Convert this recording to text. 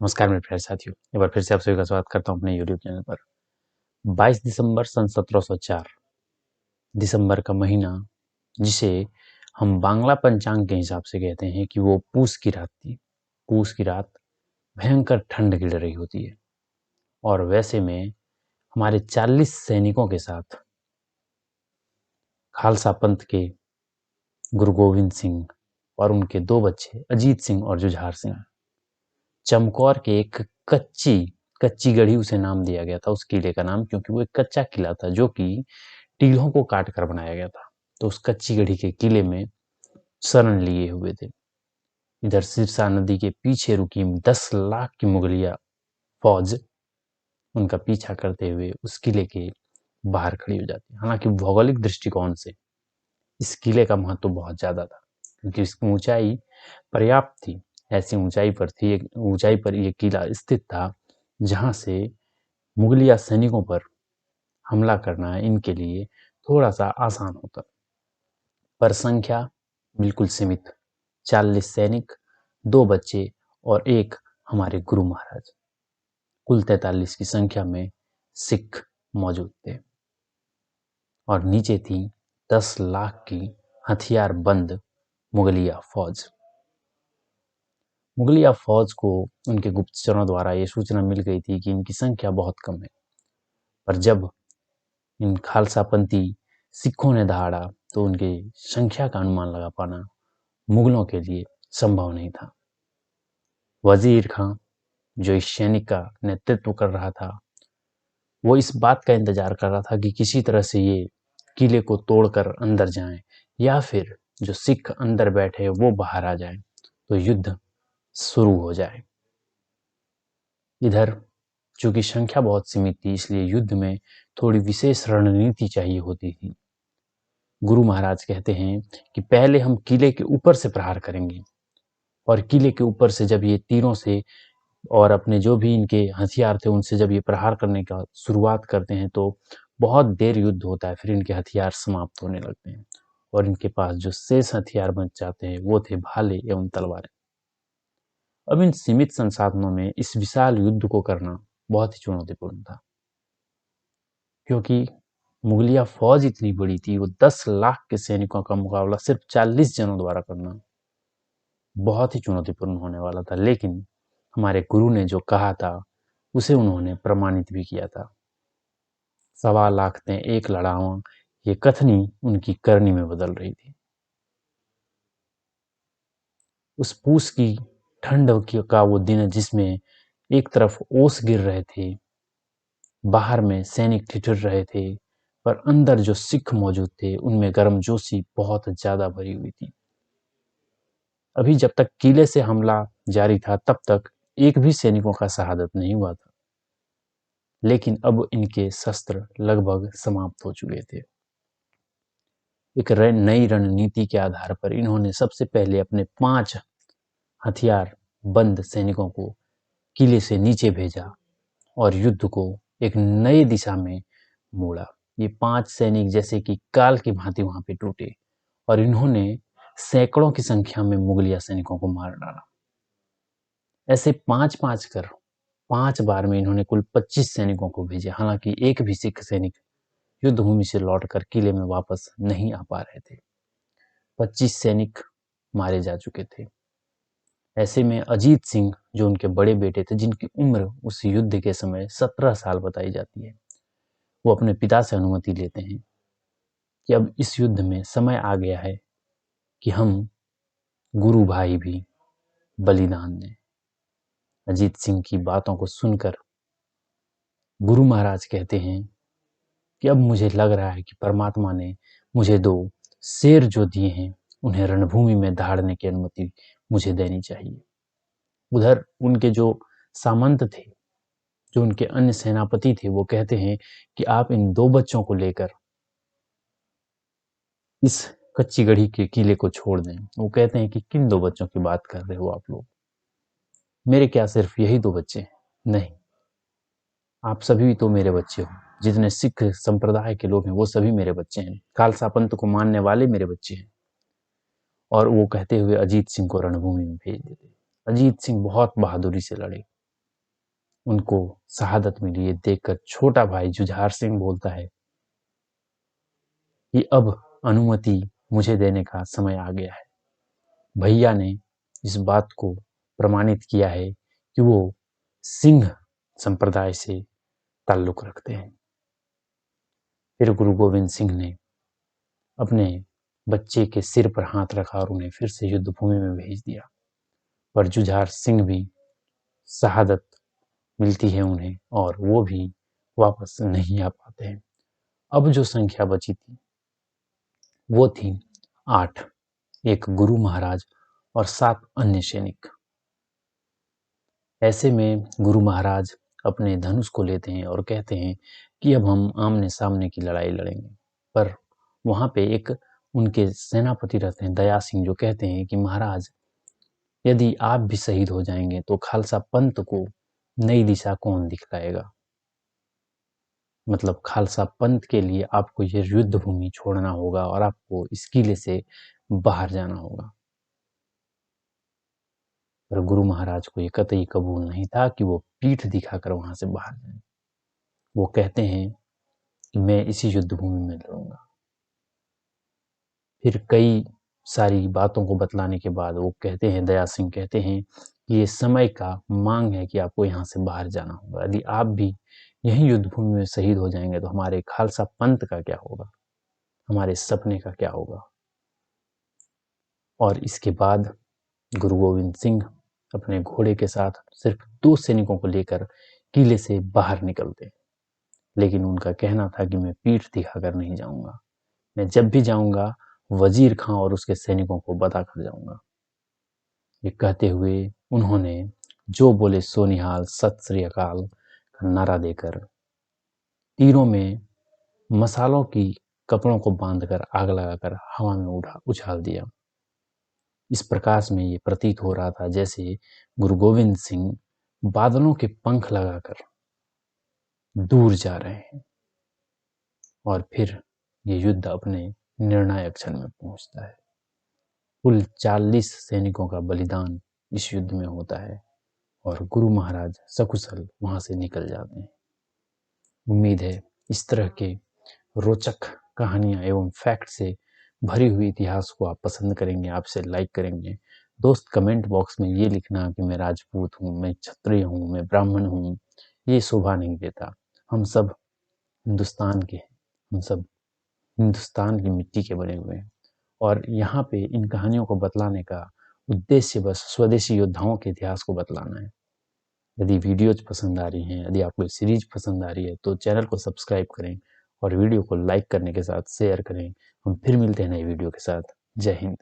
नमस्कार मेरे प्यारे साथियों, एक बार फिर से आप सभी का स्वागत करता हूं अपने यूट्यूब चैनल पर। 22 दिसंबर सन 1704 दिसंबर का महीना, जिसे हम बांग्ला पंचांग के हिसाब से कहते हैं कि वो पूस की रात थी। पूस की रात भयंकर ठंड गिर रही होती है और वैसे में हमारे 40 सैनिकों के साथ खालसा पंथ के गुरु गोविंद सिंह और उनके 2 बच्चे अजीत सिंह और जुझार सिंह चमकौर के एक कच्ची गढ़ी उसे नाम दिया गया था उस किले का नाम, क्योंकि वो एक कच्चा किला था जो कि टीलों को काट कर बनाया गया था। तो उस कच्ची गढ़ी के किले में शरण लिए हुए थे। इधर सिरसा नदी के पीछे रुकी 10 लाख की मुगलिया फौज उनका पीछा करते हुए उस किले के बाहर खड़ी हो जाती है। हालांकि भौगोलिक दृष्टिकोण से इस किले का महत्व बहुत ज्यादा था, क्योंकि इसकी ऊंचाई पर्याप्त थी। ऐसी ऊंचाई पर यह किला स्थित था जहां से मुगलिया सैनिकों पर हमला करना इनके लिए थोड़ा सा आसान होता। पर संख्या बिल्कुल सीमित, 40 सैनिक, 2 बच्चे और एक हमारे गुरु महाराज, कुल 43 की संख्या में सिख मौजूद थे। और नीचे थी 10 लाख की हथियार बंद मुगलिया फौज। मुगलिया फौज को उनके गुप्तचरों द्वारा यह सूचना मिल गई थी कि इनकी संख्या बहुत कम है। पर जब इन खालसापंथी सिखों ने दहाड़ा तो उनकी संख्या का अनुमान लगा पाना मुगलों के लिए संभव नहीं था। वजीर खां, जो इस सैनिक का नेतृत्व कर रहा था, वो इस बात का इंतजार कर रहा था कि किसी तरह से ये किले को तोड़कर अंदर जाएं या फिर जो सिख अंदर बैठे वो बाहर आ जाएं तो युद्ध शुरू हो जाए। इधर चूंकि संख्या बहुत सीमित थी, इसलिए युद्ध में थोड़ी विशेष रणनीति चाहिए होती थी। गुरु महाराज कहते हैं कि पहले हम किले के ऊपर से प्रहार करेंगे और किले के ऊपर से जब ये तीरों से और अपने जो भी इनके हथियार थे उनसे जब ये प्रहार करने का शुरुआत करते हैं तो बहुत देर युद्ध होता है, फिर इनके हथियार समाप्त होने लगते हैं और इनके पास जो शेष हथियार बच जाते हैं वो थे भाले एवं तलवारें। अब इन सीमित संसाधनों में इस विशाल युद्ध को करना बहुत ही चुनौतीपूर्ण था, क्योंकि मुगलिया फौज इतनी बड़ी थी। वो 10 लाख के सैनिकों का मुकाबला सिर्फ 40 जनों द्वारा करना बहुत ही चुनौतीपूर्ण होने वाला था। लेकिन हमारे गुरु ने जो कहा था उसे उन्होंने प्रमाणित भी किया था। 1.25 लाख ने एक लड़ावा, ये कथनी उनकी करनी में बदल रही थी। उस पूस की ठंड का वो दिन जिसमें एक तरफ ओस गिर रहे थे, बाहर में सैनिक ठिठुर रहे थे, पर अंदर जो सिख मौजूद थे उनमें गर्मजोशी बहुत ज्यादा भरी हुई थी। अभी जब तक किले से हमला जारी था तब तक एक भी सैनिकों का शहादत नहीं हुआ था, लेकिन अब इनके शस्त्र लगभग समाप्त हो चुके थे। एक नई रणनीति के आधार पर इन्होंने सबसे पहले अपने 5 हथियार बंद सैनिकों को किले से नीचे भेजा और युद्ध को एक नई दिशा में मोड़ा। ये 5 सैनिक जैसे कि काल की भांति वहां पे टूटे और इन्होंने सैकड़ों की संख्या में मुगलिया सैनिकों को मार डाला। ऐसे 5 बार में इन्होंने कुल 25 सैनिकों को भेजे। हालांकि एक भी सिख सैनिक युद्ध भूमि से लौटकर किले में वापस नहीं आ पा रहे थे। 25 सैनिक मारे जा चुके थे। ऐसे में अजीत सिंह, जो उनके बड़े बेटे थे, जिनकी उम्र उस युद्ध के समय 17 साल बताई जाती है, वो अपने पिता से अनुमति लेते हैं कि अब इस युद्ध में समय आ गया है कि हम गुरु भाई भी बलिदान दें। अजीत सिंह की बातों को सुनकर गुरु महाराज कहते हैं कि अब मुझे लग रहा है कि परमात्मा ने मुझे 2 शेर जो दिए हैं उन्हें रणभूमि में दहाड़ने की अनुमति मुझे देनी चाहिए। उधर उनके जो सामंत थे, जो उनके अन्य सेनापति थे, वो कहते हैं कि आप इन 2 बच्चों को लेकर इस कच्ची गढ़ी के किले को छोड़ दें। वो कहते हैं कि किन 2 बच्चों की बात कर रहे हो आप लोग? मेरे क्या सिर्फ यही 2 बच्चे हैं? नहीं, आप सभी तो मेरे बच्चे हो। जितने सिख संप्रदाय के लोग हैं वो सभी मेरे बच्चे हैं। खालसा पंथ को मानने वाले मेरे बच्चे हैं। और वो कहते हुए अजीत सिंह को रणभूमि में भेज देते। अजीत सिंह बहुत बहादुरी से लड़े उनको शहादत मिली ये देखकर छोटा भाई जुझार सिंह बोलता है कि अब अनुमति मुझे देने का समय आ गया है। भैया ने इस बात को प्रमाणित किया है कि वो सिंह संप्रदाय से ताल्लुक रखते हैं। फिर गुरु गोविंद सिंह ने अपने बच्चे के सिर पर हाथ रखा और उन्हें फिर से युद्ध भूमि में भेज दिया। पर जुझार सिंह भी शहादत मिलती है उन्हें और वो भी वापस नहीं आ पाते हैं। अब जो संख्या बची थी वो थी 8, एक गुरु महाराज और 7 अन्य सैनिक। ऐसे में गुरु महाराज अपने धनुष को लेते हैं और कहते हैं कि अब हम आमने सामने की लड़ाई लड़ेंगे। पर वहां पे एक उनके सेनापति रहते हैं दया सिंह, जो कहते हैं कि महाराज, यदि आप भी शहीद हो जाएंगे तो खालसा पंथ को नई दिशा कौन दिखलाएगा। मतलब खालसा पंथ के लिए आपको ये युद्ध भूमि छोड़ना होगा और आपको इस किले से बाहर जाना होगा। पर गुरु महाराज को ये कतई कबूल नहीं था कि वो पीठ दिखाकर वहां से बाहर जाए। वो कहते हैं कि मैं इसी युद्ध भूमि में लड़ूंगा। फिर कई सारी बातों को बतलाने के बाद वो कहते हैं, दया सिंह कहते हैं कि ये समय का मांग है कि आपको यहाँ से बाहर जाना होगा। यदि आप भी यही युद्ध भूमि में शहीद हो जाएंगे तो हमारे खालसा पंथ का क्या होगा, हमारे सपने का क्या होगा। और इसके बाद गुरु गोविंद सिंह अपने घोड़े के साथ सिर्फ 2 सैनिकों को लेकर किले से बाहर निकलते। लेकिन उनका कहना था कि मैं पीठ दिखाकर नहीं जाऊंगा, मैं जब भी जाऊंगा वजीर खां और उसके सैनिकों को बताकर जाऊंगा। ये कहते हुए उन्होंने जो बोले सो निहाल सत श्री अकाल का नारा देकर तीरों में मसालों की कपड़ों को बांधकर आग लगाकर हवा में उछाल दिया। इस प्रकाश में ये प्रतीत हो रहा था जैसे गुरु गोविंद सिंह बादलों के पंख लगाकर दूर जा रहे हैं। और फिर ये युद्ध अपने निर्णायक क्षण में पहुंचता है। कुल 40 सैनिकों का बलिदान इस युद्ध में होता है और गुरु महाराज सकुशल वहां से निकल जाते हैं। उम्मीद है इस तरह के रोचक कहानियां एवं फैक्ट से भरी हुई इतिहास को आप पसंद करेंगे, आपसे लाइक करेंगे। दोस्त, कमेंट बॉक्स में ये लिखना कि मैं राजपूत हूँ, मैं क्षत्रिय हूँ, मैं ब्राह्मण हूँ, ये शोभा नहीं देता। हम सब हिंदुस्तान के हैं, हम सब हिंदुस्तान की मिट्टी के बने हुए हैं। और यहाँ पे इन कहानियों को बतलाने का उद्देश्य बस स्वदेशी योद्धाओं के इतिहास को बतलाना है। यदि वीडियोज पसंद आ रही हैं, यदि आपको सीरीज पसंद आ रही है तो चैनल को सब्सक्राइब करें और वीडियो को लाइक करने के साथ शेयर करें। हम फिर मिलते हैं नई वीडियो के साथ। जय हिंद।